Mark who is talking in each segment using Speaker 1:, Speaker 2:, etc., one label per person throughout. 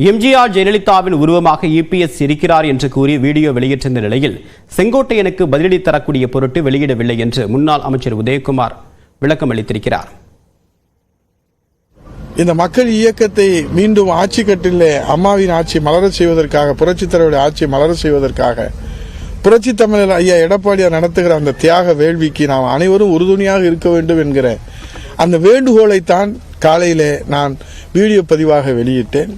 Speaker 1: எம்ஜிஆர் ஜெயலலிதாவின் உருவமாக இபிஎஸ் இருக்கிறார் என்று கூறி வீடியோ வெளியிட்டிருந்த நிலையில் செங்கோட்டையனுக்கு பதிலடி தரக்கூடிய பொருட்டு வெளியிடவில்லை என்று முன்னாள் அமைச்சர் உதயகுமார் விளக்கம் அளித்திருக்கிறார்.
Speaker 2: இந்த மக்கள் இயக்கத்தை மீண்டும் ஆட்சி கட்டிலே அம்மாவின் ஆட்சி மலர செய்வதற்காக, புரட்சித் தலைவருடைய ஆட்சி மலர செய்வதற்காக புரட்சி தமிழர் ஐயா எடப்பாடியார் நடத்துகிற அந்த தியாக வேள்விக்கு நாம் அனைவரும் உறுதுணையாக இருக்க வேண்டும் என்கிற அந்த வேண்டுகோளைத்தான் காலையிலே நான் வீடியோ பதிவாக வெளியிட்டேன்.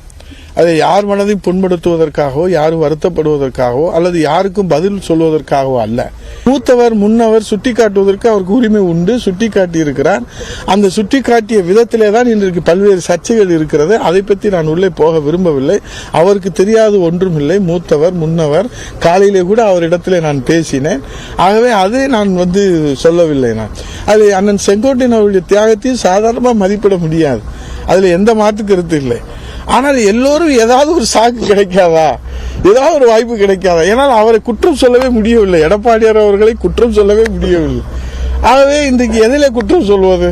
Speaker 2: அதை யார் மனதையும் புண்படுத்துவதற்காகவோ, யாரும் வருத்தப்படுவதற்காகவோ அல்லது யாருக்கும் பதில் சொல்வதற்காகவோ அல்ல. மூத்தவர் முன்னவர் சுட்டிக்காட்டுவதற்கு அவருக்கு உரிமை உண்டு, சுட்டிக்காட்டி இருக்கிறார். அந்த சுட்டிக்காட்டிய விதத்திலே தான் இன்றைக்கு பல்வேறு சர்ச்சைகள் இருக்கிறது. அதை பற்றி நான் உள்ளே போக விரும்பவில்லை. அவருக்கு தெரியாது ஒன்றும் இல்லை. மூத்தவர் முன்னவர், காலையிலே கூட அவரிடத்திலே நான் பேசினேன். ஆகவே அதை நான் சொல்லவில்லை. நான் அது அண்ணன் செங்கோட்டையன் அவருடைய தியாகத்தையும் சாதாரணமாக மதிப்பிட முடியாது. அதில் எந்த மாற்று கருத்து இல்லை. ஆனால் எல்லோரும் ஏதாவது ஒரு சாக்கு கிடைக்காதா, ஏதாவது ஒரு வாய்ப்பு கிடைக்காதா? ஏன்னால் அவரை குற்றம் சொல்லவே முடியவில்லை, எடப்பாடியார் அவர்களை குற்றம் சொல்லவே முடியவில்லை. ஆகவே இன்றைக்கு எதிலே குற்றம் சொல்வது?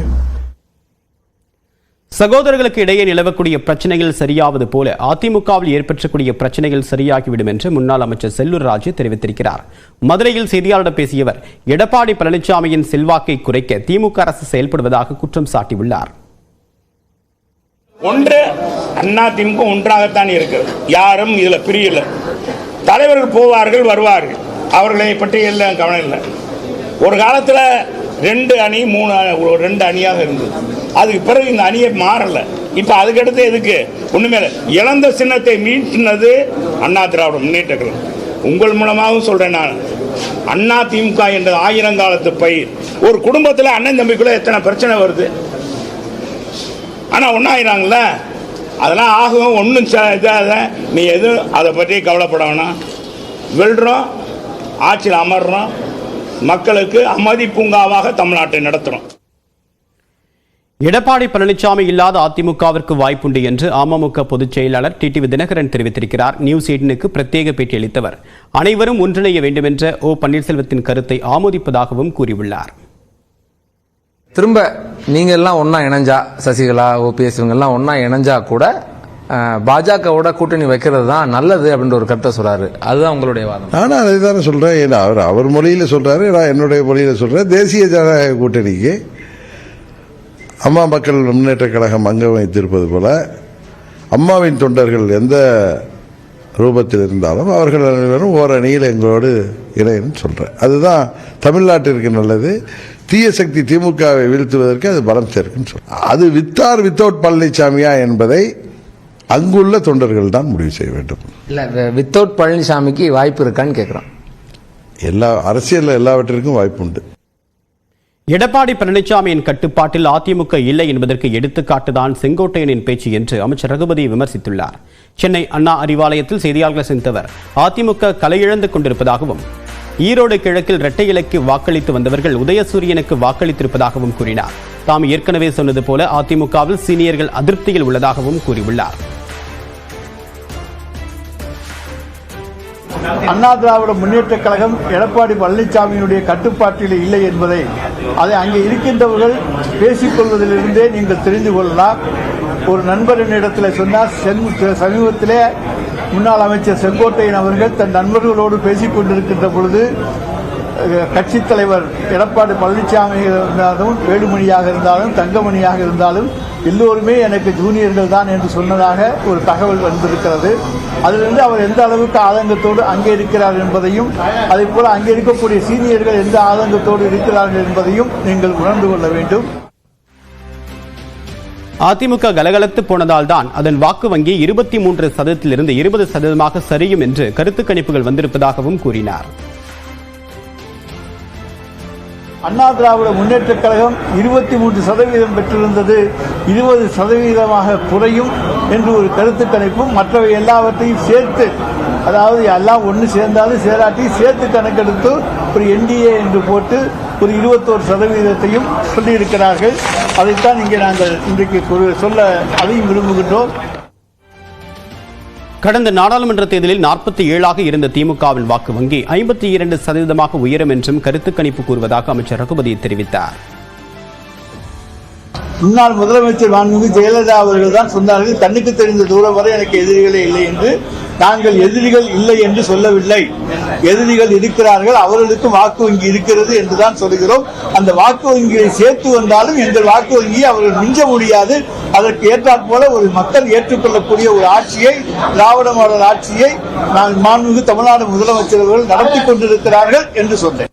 Speaker 1: சகோதரர்களுக்கு இடையே நிலவக்கூடிய பிரச்சனைகள் சரியாவது போல அதிமுகவில் ஏற்பற்றக்கூடிய பிரச்சனைகள் சரியாகிவிடும் என்று முன்னாள் அமைச்சர் செல்லூர் ராஜு தெரிவித்திருக்கிறார். மதுரையில் செய்தியாளர்களிடம் பேசிய அவர், எடப்பாடி பழனிசாமியின் செல்வாக்கை குறைக்க திமுக அரசு செயல்படுவதாக குற்றம் சாட்டியுள்ளார்.
Speaker 3: ஒன்று அதிமுக ஒன்றாகத்தான் இருக்கிறது. யாரும் இதுல பிரியல. தலைவர்கள் போவார்கள் வருவார்கள், அவர்களை பற்றி எல்லாம் கவனம் இல்லை. ஒரு காலத்தில் 2 அணி 2 அணியாக இருந்தது. அதுக்கு பிறகு இந்த அணியை மாறல. இப்ப அதுக்கடுத்து எதுக்கு ஒண்ணுமே இல்லை. இழந்த சின்னத்தை மீட்டினது அண்ணா திராவிட முன்னேற்ற கழகம். உங்கள் மூலமாகவும் சொல்றேன், நான் அதிமுக என்ற 1000 காலத்து பயிர். ஒரு குடும்பத்தில் அண்ணன் தம்பிக்குள்ள எத்தனை பிரச்சனை வருது, ஆனா ஒன்னாயிராங்கல்ல. அதெல்லாம் ஆகும், ஒன்றும் இதாக நீ எதுவும் அதை பற்றி கவலைப்பட வேணாம். வெல்றோம், ஆட்சியில் அமர்றோம், மக்களுக்கு அமைதி பூங்காவாக தமிழ்நாட்டை நடத்துறோம்.
Speaker 1: எடப்பாடி பழனிசாமி இல்லாத அதிமுகவிற்கு வாய்ப்புண்டு என்று அமமுக பொதுச் செயலாளர் டிடிவி தினகரன் தெரிவித்திருக்கிறார். நியூஸ் 18க்கு பிரத்யேக பேட்டி அளித்தவர், அனைவரும் ஒன்றிணைய வேண்டும் என்ற ஓ பன்னீர்செல்வத்தின் கருத்தை ஆமோதிப்பதாகவும் கூறியுள்ளார்.
Speaker 4: திரும்ப நீங்க எல்லாம் ஒன்னா இணைஞ்சா, சசிகலா ஓபிஎஸ் இவங்க எல்லாம் ஒன்னா இணைஞ்சா கூட பாஜகவோட கூட்டணி வைக்கிறது தான் நல்லது அப்படின்ற ஒரு கருத்தை சொல்றாரு. அதுதான் உங்களுடைய வாதம்?
Speaker 2: நானும் அதை தானே சொல்றேன். அவர் மொழியில சொல்றாரு, நான் என்னுடைய மொழியில சொல்றேன். தேசிய ஜனநாயக கூட்டணிக்கு அம்மா மக்கள் முன்னேற்ற கழகம் அங்கம் வைத்திருப்பது போல அம்மாவின் தொண்டர்கள் எந்த ரூபத்தில் இருந்தாலும் அவர்கள் அனைவரும் ஓரணியில் எங்களோடு இணையன்னு சொல்றேன். அதுதான் தமிழ்நாட்டிற்கு நல்லது. தீய சக்தி திமுகவை வீழ்த்துவதற்கு அது பலம் சேர்க்குன்னு சொல்ற. அது வித்தவுட் பழனிசாமியா என்பதை அங்குள்ள தொண்டர்கள் தான் முடிவு செய்ய வேண்டும்.
Speaker 4: இல்ல, வித்தவுட் பழனிசாமிக்கு வாய்ப்பு இருக்கான்னு கேட்கிறோம்.
Speaker 2: எல்லா அரசியல் எல்லாவற்றிற்கும் வாய்ப்பு உண்டு.
Speaker 1: எடப்பாடி பழனிசாமியின் கட்டுப்பாட்டில் அதிமுக இல்லை என்பதற்கு எடுத்துக்காட்டுதான் செங்கோட்டையனின் பேச்சு என்று அமைச்சர் ரகுபதி விமர்சித்துள்ளார். சென்னை அண்ணா அறிவாலயத்தில் செய்தியாளர்களை சந்தித்தவர், அதிமுக கலையிழந்து கொண்டிருப்பதாகவும் ஈரோடு கிழக்கில் இரட்டை இலைக்கு வாக்களித்து வந்தவர்கள் உதயசூரியனுக்கு வாக்களித்திருப்பதாகவும் கூறினார். தாம் ஏற்கனவே சொன்னது போல அதிமுகவில் சீனியர்கள் அதிருப்தியில் உள்ளதாகவும் கூறியுள்ளார்.
Speaker 5: அண்ணா திராவிட முன்னேற்ற கழகம் எடப்பாடி பழனிசாமியினுடைய கட்டுப்பாட்டில் இல்லை என்பதை அதை அங்கே இருக்கின்றவர்கள் பேசிக்கொள்வதிலிருந்தே நீங்கள் தெரிந்து கொள்ளலாம். ஒரு நண்பரின் இடத்துல சொன்னார், சமீபத்திலே முன்னாள் அமைச்சர் செங்கோட்டையன் அவர்கள் தன் நண்பர்களோடு பேசிக் கொண்டிருக்கின்ற பொழுது கட்சித் தலைவர் எடப்பாடி பழனிசாமி இருந்தாலும், வேலுமணியாக இருந்தாலும், தங்கமணியாக இருந்தாலும் எல்லோருமே எனக்கு ஜூனியர்கள் தான் என்று சொன்னதாக ஒரு தகவல் வந்திருக்கிறது. அதிலிருந்து அவர் எந்த அளவுக்கு ஆதங்கத்தோடு அங்கே இருக்கிறார் என்பதையும், அதே போல அங்கே இருக்கக்கூடிய சீனியர்கள் எந்த ஆதங்கத்தோடு இருக்கிறார்கள் என்பதையும் நீங்கள் உணர்ந்து கொள்ள வேண்டும்.
Speaker 1: அதிமுக கலகலத்து போனதால் தான் அதன் வாக்கு வங்கி 23%இலிருந்து 20% சரியும் என்று கருத்து கணிப்புகள் வந்திருப்பதாகவும் கூறினார்.
Speaker 5: அண்ணா திராவிட முன்னேற்ற கழகம் 23% பெற்றிருந்தது 20% குறையும் என்று ஒரு கருத்து கணிப்பும், மற்றவை எல்லாவற்றையும் சேர்த்து, அதாவது எல்லாம் ஒன்று சேர்ந்தாலும் சேராட்டி சேர்த்து கணக்கெடுத்து ஒரு என்டிஏ என்று போட்டு ஒரு 21% சொல்லியிருக்கிறார்கள். அதைத்தான் இங்கே நாங்கள் இன்றைக்கு சொல்ல அதையும் விரும்புகின்றோம்.
Speaker 1: கடந்த நாடாளுமன்ற தேர்தலில் 47ஆக இருந்த திமுகவின் வாக்கு வங்கி 52% உயரும் என்றும் கருத்து கணிப்பு கூறுவதாக அமைச்சர் ரகுபதி தெரிவித்தார்.
Speaker 5: முன்னாள் முதலமைச்சர் மாண்புமிகு ஜெயலலிதா அவர்கள் தான் சொன்னார்கள், கண்ணுக்கு தெரிந்த தூரம் வரை எனக்கு எதிரிகளே இல்லை என்று. நாங்கள் எதிரிகள் இல்லை என்று சொல்லவில்லை, எதிரிகள் இருக்கிறார்கள், அவர்களுக்கு வாக்கு வங்கி இருக்கிறது என்றுதான் சொல்கிறோம். அந்த வாக்கு வங்கியை சேர்த்து வந்தாலும் எங்கள் வாக்கு வங்கியை அவர்கள் மிஞ்ச முடியாது. அதற்கு ஏற்றாற் போல ஒரு மக்கள் ஏற்றுக்கொள்ளக்கூடிய ஒரு ஆட்சியை, திராவிட மாடல் ஆட்சியை மாண்புமிகு தமிழ்நாடு முதலமைச்சர் அவர்கள் நடத்தி கொண்டிருக்கிறார்கள் என்று சொன்னேன்.